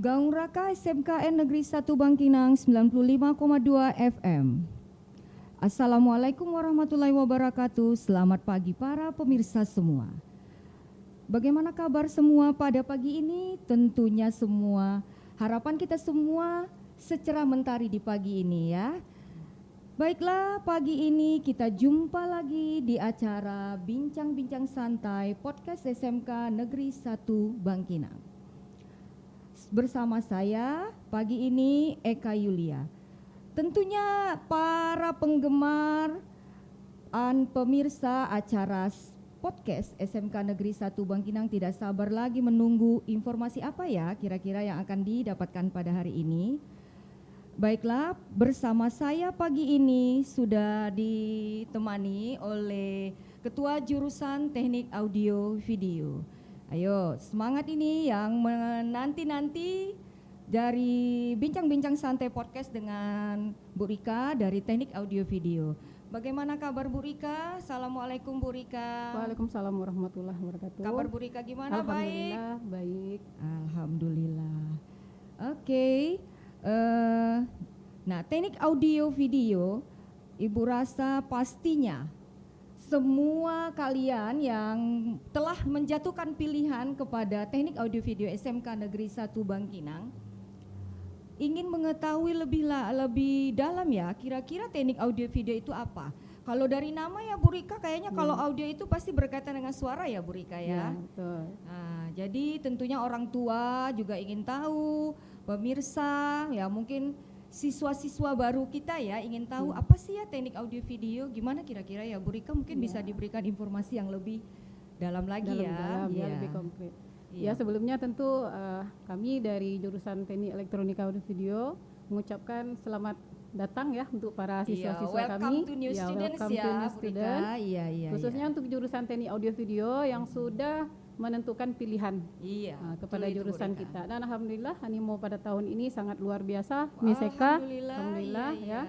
Gaung Raka SMKN Negeri 1 Bangkinang 95,2 FM. Assalamualaikum warahmatullahi wabarakatuh. Selamat pagi para pemirsa semua. Bagaimana kabar semua pada pagi ini? Tentunya semua, harapan kita semua secerah mentari di pagi ini ya. Baiklah, pagi ini kita jumpa lagi di acara Bincang-Bincang Santai Podcast SMK Negeri 1 Bangkinang. Bersama saya pagi ini Eka Yulia. Tentunya para penggemar dan pemirsa acara podcast SMK Negeri 1 Bangkinang tidak sabar lagi menunggu informasi apa ya kira-kira yang akan didapatkan pada hari ini. Baiklah, bersama saya pagi ini sudah ditemani oleh Ketua Jurusan Teknik Audio Video. Ayo, semangat ini yang menanti-nanti dari Bincang-Bincang Santai Podcast dengan Bu Rika dari Teknik Audio Video. Bagaimana kabar Bu Rika? Assalamualaikum Bu Rika. Waalaikumsalam warahmatullahi wabarakatuh. Kabar Bu Rika gimana? Alhamdulillah, baik. Alhamdulillah. Oke. Nah, teknik audio video, Ibu rasa pastinya semua kalian yang telah menjatuhkan pilihan kepada teknik audio video SMK Negeri 1 Bangkinang ingin mengetahui lebih dalam ya, kira-kira teknik audio video itu apa? Kalau dari nama ya Bu Rika kayaknya kalau audio itu pasti berkaitan dengan suara ya Bu Rika ya. Betul. Nah, jadi tentunya orang tua juga ingin tahu, pemirsa ya mungkin siswa-siswa baru kita ya ingin tahu apa sih ya teknik audio video, gimana kira-kira ya Bu Rika mungkin bisa diberikan informasi yang lebih dalam lagi Dalam, ya. lebih konkret. Iya. Ya sebelumnya tentu kami dari jurusan Teknik Elektronika Audio Video mengucapkan selamat datang ya untuk para siswa-siswa welcome kami. to new students Welcome to new Bu student. Rika. Iya. Khususnya untuk jurusan Teknik Audio Video yang sudah menentukan pilihan kepada itu, jurusan Bu Rika. kita. Dan alhamdulillah animo pada tahun ini sangat luar biasa, Miss Eka. Alhamdulillah iya.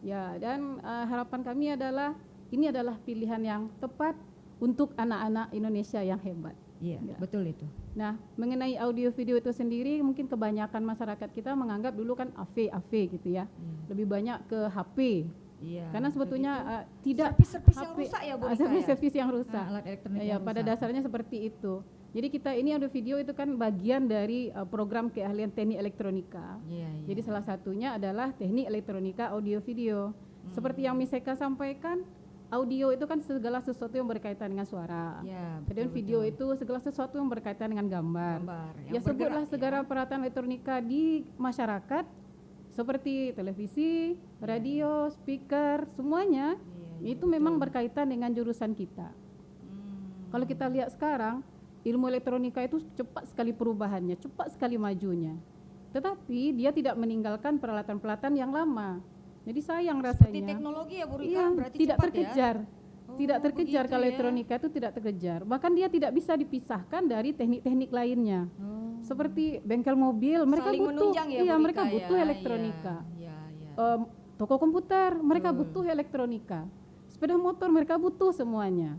Ya, dan harapan kami adalah ini adalah pilihan yang tepat untuk anak-anak Indonesia yang hebat. Iya, Ya. betul itu. Nah, mengenai audio video itu sendiri mungkin kebanyakan masyarakat kita menganggap dulu kan AV gitu ya. Lebih banyak ke HP. Iya. Karena sebetulnya tidak servis yang rusak ya Bu Rika. servis yang rusak. Alat elektronik Ya, yang pada rusak. dasarnya seperti itu. Jadi kita ini audio video itu kan bagian dari program keahlian teknik elektronika. Iya. Jadi salah satunya adalah teknik elektronika audio video. Seperti yang Miss Eka sampaikan, audio itu kan segala sesuatu yang berkaitan dengan suara. Ya, Kemudian video itu segala sesuatu yang berkaitan dengan gambar. yang Ya sebutlah bergerak, segala peralatan elektronika di masyarakat seperti televisi, radio, speaker, semuanya itu memang berkaitan dengan jurusan kita. Kalau kita lihat sekarang, ilmu elektronika itu cepat sekali perubahannya, cepat sekali majunya. Tetapi dia tidak meninggalkan peralatan-peralatan yang lama. Jadi sayang rasanya. Seperti teknologi ya Bu Rika, Iya, berarti tidak cepat terkejar. ya? Tidak terkejar begitu kalau ya. elektronika itu tidak terkejar. Bahkan dia tidak bisa dipisahkan dari teknik-teknik lainnya. Seperti bengkel mobil, mereka Saling butuh, menunjang ya, iya Bu mereka Rika, butuh ya. elektronika. Iya. Toko komputer, mereka butuh elektronika. Sepeda motor mereka butuh semuanya.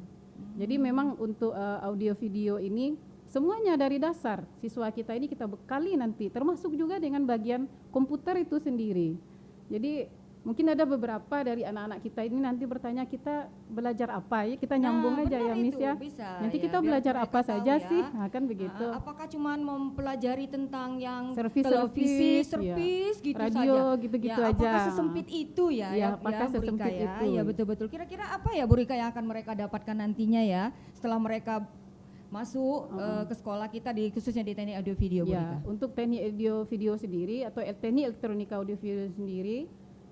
Jadi memang untuk audio video ini semuanya dari dasar. Siswa kita ini kita bekali nanti, termasuk juga dengan bagian komputer itu sendiri. Jadi mungkin ada beberapa dari anak-anak kita ini nanti bertanya kita belajar apa ya, kita nyambung aja ya Miss ya. Bisa, Nanti ya, kita biar belajar mereka apa tahu saja ya. sih, nah, kan begitu. Apakah cuma mempelajari tentang yang Servis, televisi, ya. servis gitu Radio, saja. gitu-gitu ya, aja. Apakah sesempit itu ya? Ya, apakah Bu Rika sesempit ya? itu? Ya betul-betul. Kira-kira apa ya Bu Rika yang akan mereka dapatkan nantinya ya setelah mereka masuk ke sekolah kita khususnya di teknik audio video Bu Rika? Ya, untuk teknik audio video sendiri atau teknik elektronika audio video sendiri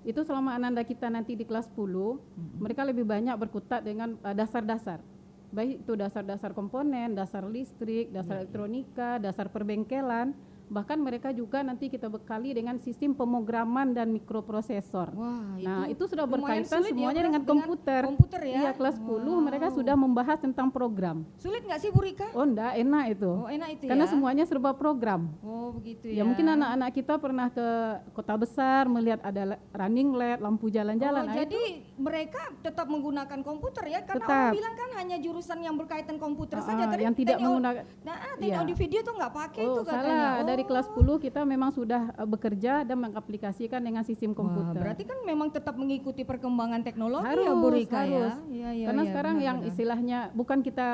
itu selama ananda kita nanti di kelas 10 mereka lebih banyak berkutat dengan dasar-dasar, baik itu dasar-dasar komponen, dasar listrik, dasar elektronika, dasar perbengkelan, bahkan mereka juga nanti kita bekali dengan sistem pemrograman dan mikroprosesor. Wah, Nah, itu sudah lumayan berkaitan sulit ya, semuanya Pras, dengan komputer. komputer ya? Iya, kelas 10 mereka sudah membahas tentang program. Sulit nggak sih Bu Rika? Oh, enggak, enak itu. Oh, enak itu Karena ya? semuanya serba program. Oh, begitu Ya ya. mungkin anak-anak kita pernah ke kota besar melihat ada running LED, lampu jalan-jalan. Oh, Nah, jadi itu mereka tetap menggunakan komputer ya, karena Tetap. orang bilang kan hanya jurusan yang berkaitan komputer saja. Tapi yang tidak menggunakan. teknik Iya. audio video tuh nggak pakai itu Oh, katanya. salah. Dari kelas 10 kita memang sudah bekerja dan mengaplikasikan dengan sistem Wah, komputer. berarti kan memang tetap mengikuti perkembangan teknologi harus, ya Bu Rika harus. ya. Iya, Karena iya, sekarang yang benar-benar. istilahnya bukan kita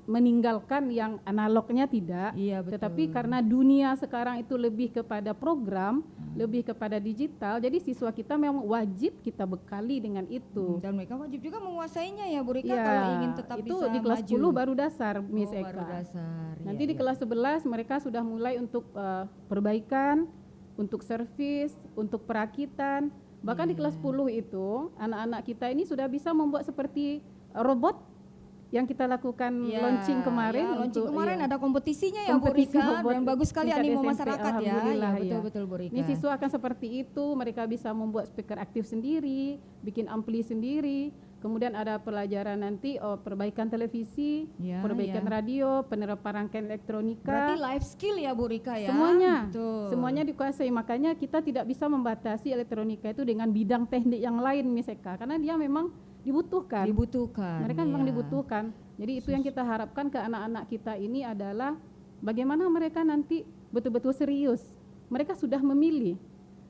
meninggalkan yang analognya tidak, Iya, betul. tetapi karena dunia sekarang itu lebih kepada program, lebih kepada digital, jadi siswa kita memang wajib kita bekali dengan itu. Dan mereka wajib juga menguasainya ya Bu Rika Ya, kalau ingin tetap itu bisa di kelas maju. 10 baru dasar Miss Oh, Eka. baru dasar. Nanti Iya, di iya. kelas 11 mereka sudah mulai untuk perbaikan, untuk servis, untuk perakitan. Bahkan di kelas 10 itu anak-anak kita ini sudah bisa membuat seperti robot yang kita lakukan Ya, launching kemarin. ya, launching untuk, kemarin iya. ada kompetisinya ya Bu Kompetisi Rika, robot dan bagus sekali tingkat animo SMP, masyarakat ya. alhamdulillah, Iya, ya. betul Bu Rika. Ini siswa akan seperti itu, mereka bisa membuat speaker aktif sendiri, bikin ampli sendiri. Kemudian ada pelajaran nanti perbaikan televisi, Ya, perbaikan ya. radio, penerapan rangkaian elektronika. Berarti life skill ya Bu Rika ya. Semuanya, Betul. semuanya dikuasai. Makanya kita tidak bisa membatasi elektronika itu dengan bidang teknik yang lain, Miss Eka, karena dia memang dibutuhkan. Dibutuhkan. Mereka memang ya. dibutuhkan. Jadi itu yang kita harapkan ke anak-anak kita ini adalah bagaimana mereka nanti betul-betul serius. Mereka sudah memilih.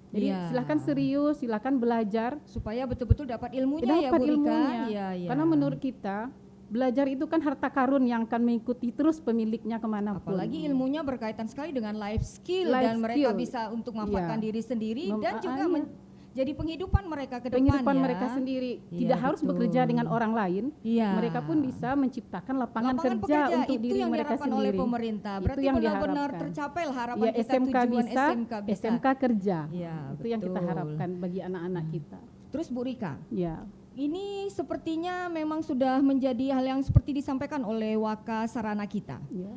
Jadi Iya. silahkan serius, silahkan belajar. Supaya betul-betul dapat ilmunya ya Dapat Bu Rika. ilmunya. Iya, iya. Karena menurut kita belajar itu kan harta karun yang akan mengikuti terus pemiliknya kemanapun. Apalagi ilmunya berkaitan sekali dengan life skill Life dan mereka skill. bisa untuk memanfaatkan Iya. diri sendiri dan juga iya. jadi penghidupan mereka ke depan Penghidupan ya. mereka sendiri. Iya, Tidak harus betul. bekerja dengan orang lain. Iya. Mereka pun bisa menciptakan lapangan kerja pekerja untuk itu diri yang mereka diharapkan oleh sendiri. pemerintah. Itu Berarti yang benar-benar diharapkan. tercapai lah harapan Ya, kita, SMK tujuan bisa, SMK bisa. SMK kerja. Iya, Itu yang kita betul. harapkan bagi anak-anak kita. Terus Bu Rika, Ya. ini sepertinya memang sudah menjadi hal yang seperti disampaikan oleh Waka Sarana kita. Ya.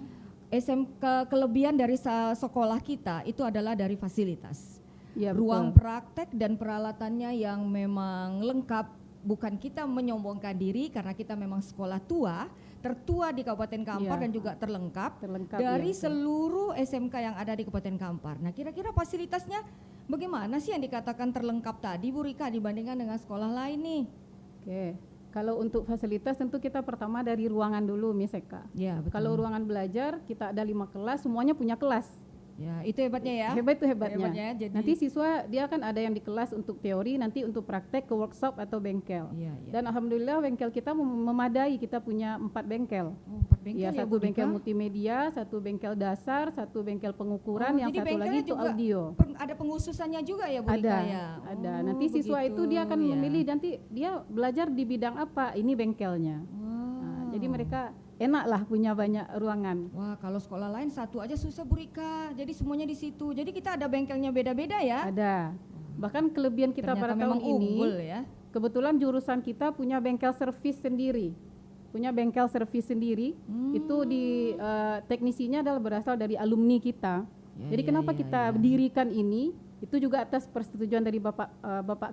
SMK kelebihan dari sekolah kita itu adalah dari fasilitas. Ya, Ruang betul. praktek dan peralatannya yang memang lengkap. Bukan kita menyombongkan diri karena kita memang sekolah tua, tertua di Kabupaten Kampar Iya. dan juga terlengkap Terlengkap dari ya, betul. seluruh SMK yang ada di Kabupaten Kampar. Nah, kira-kira fasilitasnya bagaimana sih yang dikatakan terlengkap tadi Bu Rika dibandingkan dengan sekolah lain nih? Oke. Kalau untuk fasilitas tentu kita pertama dari ruangan dulu, Miss Eka. Ya, betul. Kalau ruangan belajar kita ada 5 kelas, semuanya punya kelas. Ya, itu hebatnya ya. Hebat itu hebatnya. Jadi, Nanti siswa dia kan ada yang di kelas untuk teori, nanti untuk praktek ke workshop atau bengkel. Iya, iya. Dan alhamdulillah bengkel kita memadai, kita punya 4 bengkel. Oh, 4 bengkel Ya, ya, satu Bu bengkel Rika? multimedia, satu bengkel dasar, satu bengkel pengukuran, Oh, yang jadi satu lagi bengkelnya itu juga audio. Ada penghususannya juga ya Bu Ada, Rika ya? ada. Oh, Nanti siswa begitu, itu dia akan ya. memilih nanti dia belajar di bidang apa, ini bengkelnya. Nah, jadi mereka enak lah punya banyak ruangan. Wah, kalau sekolah lain satu aja susah Bu Rika. Jadi semuanya di situ. Jadi kita ada bengkelnya beda-beda ya. Ada. Bahkan kelebihan kita Ternyata pada memang tahun ini, unggul ya. kebetulan jurusan kita punya bengkel servis sendiri. Punya bengkel servis sendiri. Itu di teknisinya adalah berasal dari alumni kita. Ya, Jadi ya, kenapa ya, kita ya. dirikan ini? Itu juga atas persetujuan dari Bapak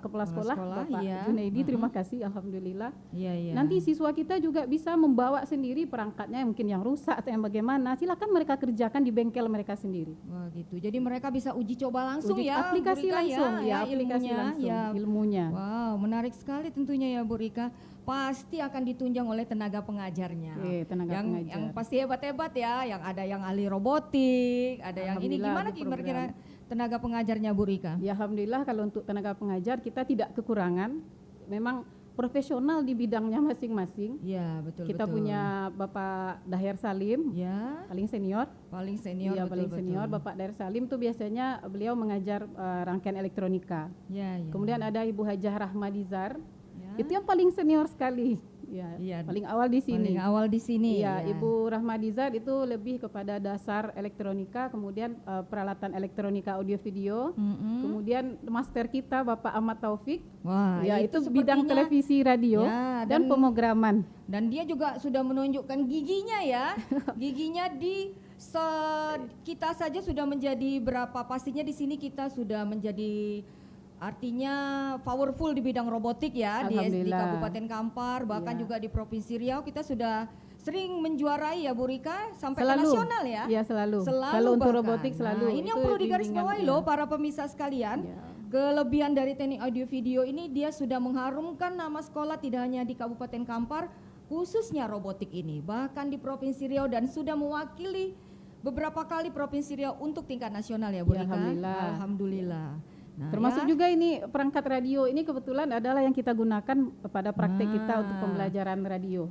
Kepala Sekolah, Bapak iya. Junaidi. Terima kasih, alhamdulillah. Iya, iya. Nanti siswa kita juga bisa membawa sendiri perangkatnya mungkin yang rusak atau yang bagaimana. Silakan mereka kerjakan di bengkel mereka sendiri. Wah, gitu. Jadi mereka bisa uji coba langsung Uji ya, aplikasi Bu Rika, langsung, ya, aplikasi ilmunya, langsung, ya. ilmunya. Wow, menarik sekali tentunya ya Bu Rika. Pasti akan ditunjang oleh tenaga pengajarnya. Tenaga yang pengajar. pasti hebat-hebat ya, yang ada yang ahli robotik, ada yang ini. Alhamdulillah Gimana ada program. kira-kira tenaga pengajarnya Bu Rika? Ya, alhamdulillah kalau untuk tenaga pengajar kita tidak kekurangan. Memang profesional di bidangnya masing-masing. Ya, betul. Kita punya Bapak Dahir Salim, ya paling senior. paling senior. Iya, betul, paling betul. senior. Bapak Dahir Salim tuh biasanya beliau mengajar rangkaian elektronika. Ya, ya. Kemudian ada Ibu Hajah Rahmadizar. Ya. Itu yang paling senior sekali. Ya, Iya, paling awal di sini. paling awal di sini. Iya, ya. Ibu Rahmadizar itu lebih kepada dasar elektronika, kemudian peralatan elektronika audio video, Mm-mm. kemudian master kita Bapak Ahmad Taufik, Wah, ya itu bidang sepertinya- televisi radio Ya, dan pemrograman. Dan dia juga sudah menunjukkan giginya ya. Giginya di kita saja sudah menjadi berapa, pastinya di sini kita sudah menjadi artinya powerful di bidang robotik ya di Alhamdulillah. Kabupaten Kampar, bahkan Ya. juga di Provinsi Riau kita sudah sering menjuarai ya Bu Rika sampai ke Selalu. nasional ya. Iya, selalu. Selalu Kalau untuk bahkan. robotik selalu. Nah, ini yang Itu perlu digarisbawahi bimbingan, loh ya. para pemirsa sekalian. Ya. kelebihan dari teknik audio video ini dia sudah mengharumkan nama sekolah tidak hanya di Kabupaten Kampar, khususnya robotik ini, bahkan di Provinsi Riau dan sudah mewakili beberapa kali Provinsi Riau untuk tingkat nasional ya Bu Ya, Rika. alhamdulillah. Alhamdulillah. Nah, Termasuk ya, juga ini perangkat radio ini kebetulan adalah yang kita gunakan pada praktek kita untuk pembelajaran radio.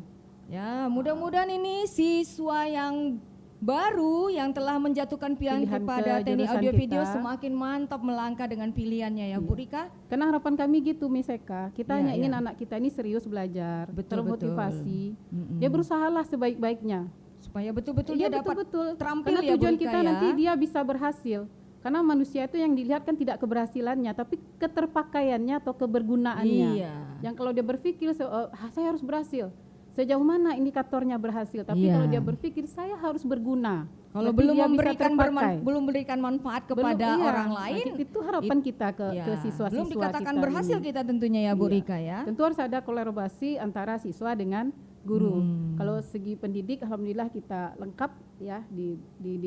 ya mudah-mudahan ini siswa yang baru yang telah menjatuhkan pilihan Pilihan kepada ke teknik jurusan audio video kita. semakin mantap melangkah dengan pilihannya ya Bu Rika. Karena harapan kami gitu Miss Eka, kita Iya, hanya ingin iya. anak kita ini serius belajar, Betul, termotivasi. Mm-mm. Dia berusahalah sebaik-baiknya. Supaya betul-betul Iya dia dapat betul-betul. terampil Karena ya Bu tujuan Rika kita ya. nanti dia bisa berhasil. Karena manusia itu yang dilihat kan tidak keberhasilannya, tapi keterpakaiannya atau kebergunaannya. Iya. Yang kalau dia berpikir saya harus berhasil. Sejauh mana indikatornya berhasil? Tapi Iya. kalau dia berpikir saya harus berguna. Kalau Berarti belum dia bisa memberikan terpakai. belum memberikan manfaat kepada Belum, iya. orang Nah, lain, itu harapan kita ke ya, siswa-siswa belum dikatakan kita berhasil ini. kita tentunya ya Bu Iya. Rika ya. Tentu harus ada kolaborasi antara siswa dengan guru. Hmm. Kalau segi pendidik, alhamdulillah kita lengkap ya di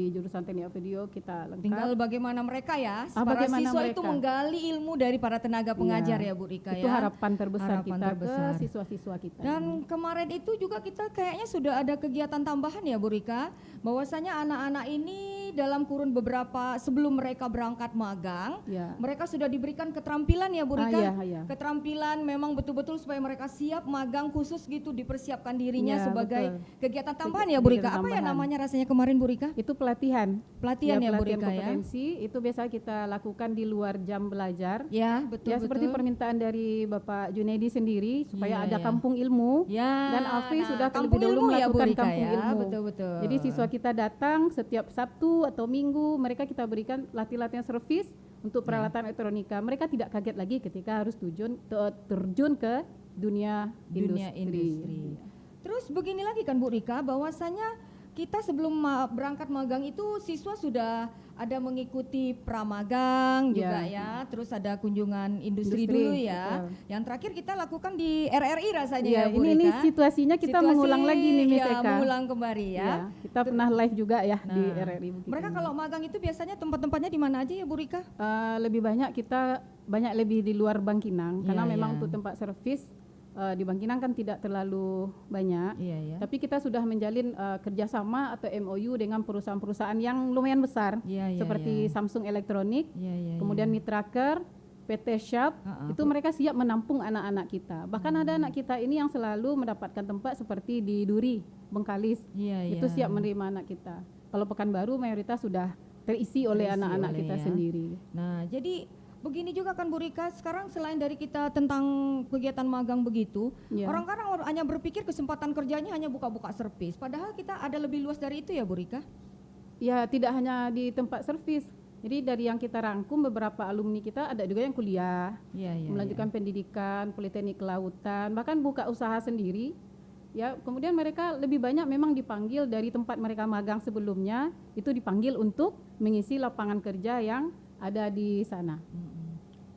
jurusan teknik video kita lengkap. Tinggal bagaimana mereka ya, para bagaimana siswa mereka. itu menggali ilmu dari para tenaga pengajar Iya. ya Bu Rika Itu ya. harapan terbesar Harapan kita terbesar. ke siswa-siswa kita. Dan kemarin itu juga kita kayaknya sudah ada kegiatan tambahan ya Bu Rika, bahwasanya anak-anak ini dalam kurun beberapa sebelum mereka berangkat magang, Ya. mereka sudah diberikan keterampilan ya Bu Rika. Iya, iya. Keterampilan memang betul-betul supaya mereka siap magang khusus gitu, dipersiapkan dirinya Iya, sebagai betul. kegiatan tambahan ya Bu Rika. Kegiatan Apa ya tambahan. namanya rasanya kemarin Bu Rika? Itu pelatihan. Pelatihan ya Bu pelatihan Rika ya. kompetensi itu biasa kita lakukan di luar jam belajar. Ya, betul Ya seperti betul. permintaan dari Bapak Junedi sendiri supaya Iya, ada iya. kampung ilmu. Ya. Dan Alfi sudah kampung terlebih dahulu ilmu ya, Bu melakukan Rika, kampung ya. ilmu. Betul-betul. Jadi siswa kita datang setiap Sabtu atau Minggu, mereka kita berikan latihan-latihan servis untuk peralatan elektronika. Mereka tidak kaget lagi ketika harus terjun ke dunia industri. Terus begini lagi kan Bu Rika, bahwasanya kita sebelum berangkat magang itu siswa sudah ada mengikuti pramagang juga ya, terus ada kunjungan industri dulu ya. betul. Yang terakhir kita lakukan di RRI rasanya Ya, ya Bu ini Rika. situasinya kita mengulang lagi nih Miss ya, Eka. mengulang kembali ya. Ya, kita pernah live juga ya di Nah, RRI Bukit mereka Tinggi. kalau magang itu biasanya tempat-tempatnya di mana aja ya Bu Rika? Lebih banyak kita lebih di luar Bangkinang karena Iya, memang iya. untuk tempat servis di Bangkinang kan tidak terlalu banyak. Iya ya. Tapi kita sudah menjalin kerjasama atau MOU dengan perusahaan-perusahaan yang lumayan besar Iya, iya, seperti iya. Samsung Elektronik, Iya, iya, kemudian iya. Mitraker, PT Shop, itu mereka siap menampung anak-anak kita. Bahkan ada anak kita ini yang selalu mendapatkan tempat seperti di Duri, Bengkalis, Iya, itu iya. siap menerima anak kita. Kalau Pekanbaru mayoritas sudah terisi oleh Terisi anak-anak oleh kita ya. sendiri. Nah, jadi begini juga kan Bu Rika, sekarang selain dari kita tentang kegiatan magang begitu, Ya. orang-orang hanya berpikir kesempatan kerjanya hanya buka-buka servis. Padahal kita ada lebih luas dari itu ya Bu Rika? Ya, tidak hanya di tempat servis. Jadi dari yang kita rangkum beberapa alumni kita ada juga yang kuliah, Iya, iya. melanjutkan pendidikan, politeknik kelautan, bahkan buka usaha sendiri. Ya, kemudian mereka lebih banyak memang dipanggil dari tempat mereka magang sebelumnya, itu dipanggil untuk mengisi lapangan kerja yang ada di sana.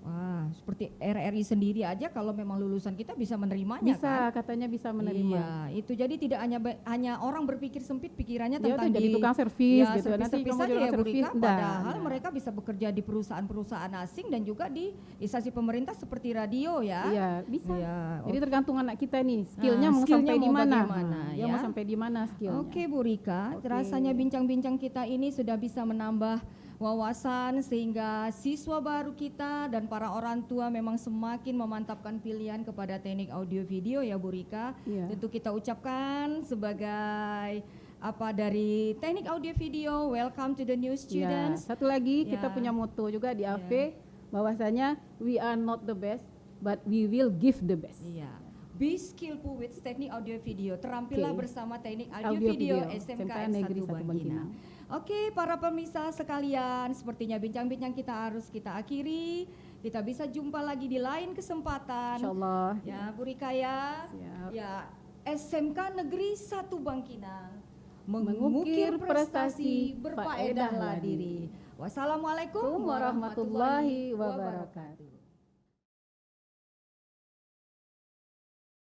Wah, seperti RRI sendiri aja kalau memang lulusan kita bisa menerimanya Bisa, kan? katanya bisa menerima. Iya, itu jadi tidak hanya orang berpikir sempit pikirannya Dia tentang tuh jadi tukang servis ya, gitu. Nanti servis kamu saja jadi ya Bu servis, Rika, enggak, padahal enggak. mereka bisa bekerja di perusahaan-perusahaan asing dan juga di instansi pemerintah seperti radio ya. Iya, bisa. Iya, Jadi tergantung anak kita nih, skillnya Nah, mau skillnya sampai di mau mana. bagaimana, Dia ya. mau sampai di mana skillnya. Oke Bu Rika, Oke. rasanya bincang-bincang kita ini sudah bisa menambah wawasan sehingga siswa baru kita dan para orang tua memang semakin memantapkan pilihan kepada teknik audio video ya Bu Rika. Iya. Tentu kita ucapkan sebagai dari teknik audio video, welcome to the new Ya, students. satu lagi Ya. kita punya moto juga di AV bahwasanya we are not the best but we will give the best. Iya. Be skillful with teknik audio video. Terampillah Oke. bersama teknik audio, Audio video, video, SMK SMK Negeri Negeri 1 1 Bangkinang. Bangkinang. Oke, para pemirsa sekalian, sepertinya bincang-bincang kita harus kita akhiri. Kita bisa jumpa lagi di lain kesempatan. Insyaallah. Ya, Bu Rika ya. Siap. Ya, SMK Negeri 1 Bangkinang. Mengukir Mengukir prestasi, berfaedahlah faedahlah diri. Wassalamualaikum Warahmatullahi wabarakatuh.